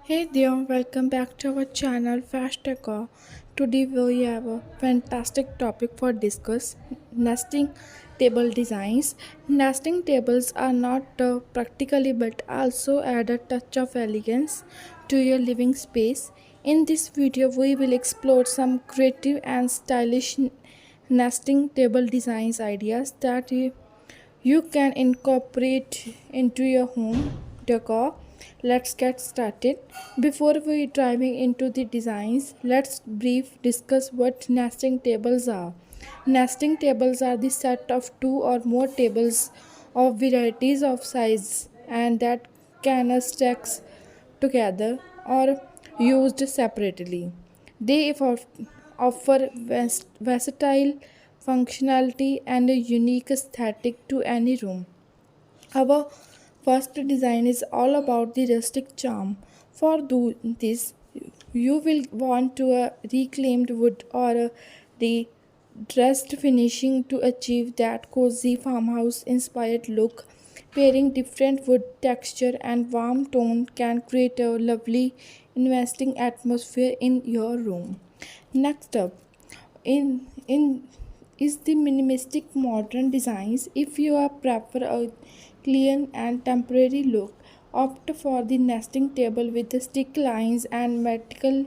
Hey there, welcome back to our channel FashDecor. Today we have a fantastic topic for discuss nesting table designs. Nesting tables are not practically but also add a touch of elegance to your living space. In this video we will explore some creative and stylish nesting table designs ideas that you can incorporate into your home decor. Let's get started. Before we diving into the designs, let's brief discuss what nesting tables are. Nesting tables are the set of two or more tables of varieties of size and that can stack together or used separately. They offer versatile functionality and a unique aesthetic to any room. Our first design is all about the rustic charm. For this, you will want to a reclaimed wood or a dressed finishing to achieve that cozy farmhouse inspired look. Pairing different wood texture and warm tone can create a lovely investing atmosphere in your room. Next up, in is the minimalistic modern designs. If you are prefer a clean and temporary look, opt for the nesting table with the stick lines and vertical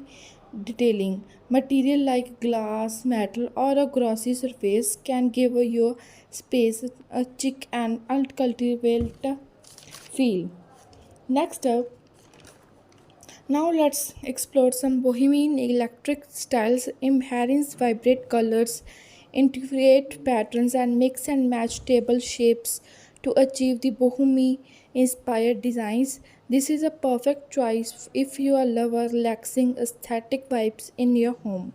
detailing. Material like glass, metal, or a glossy surface can give your space a chic and uncultivated feel. Next up, now let's explore some bohemian electric styles, embrace vibrant colors, integrate patterns and mix and match table shapes to achieve the bohemian inspired designs. This is a perfect choice if you are lover relaxing aesthetic vibes in your home.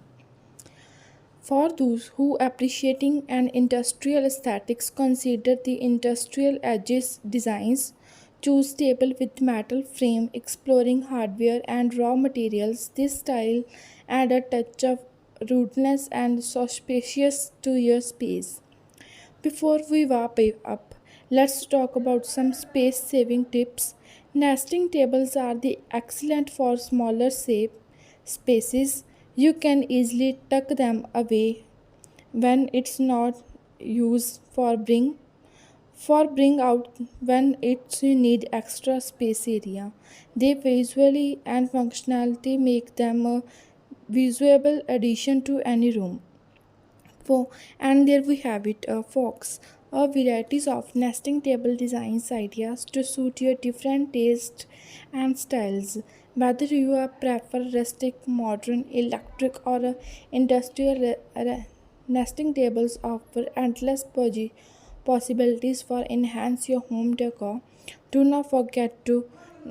For those who appreciating an industrial aesthetics, consider the industrial edges designs. Choose table with metal frame, exploring hardware and raw materials. This style add a touch of rudeness and spacious to your space. Before we wrap it up, let's talk about some space saving tips. Nesting tables are the excellent for smaller shape spaces. You can easily tuck them away when it's not used for bring out when it's you need extra space area. They visually and functionality make them a visual addition to any room. And there we have it, folks. A varieties of nesting table designs ideas to suit your different tastes and styles. Whether you are prefer rustic, modern, electric, or industrial, nesting tables offer endless possibilities for enhance your home decor. Do not forget to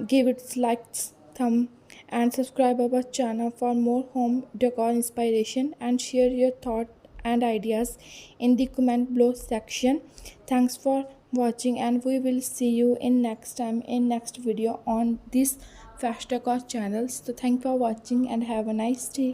give it likes, thumb, and subscribe our channel for more home decor inspiration and share your thoughts and ideas in the comment below section. Thanks for watching and we will see you in next time in next video on this FashDecor channel. So thank for watching and have a nice day.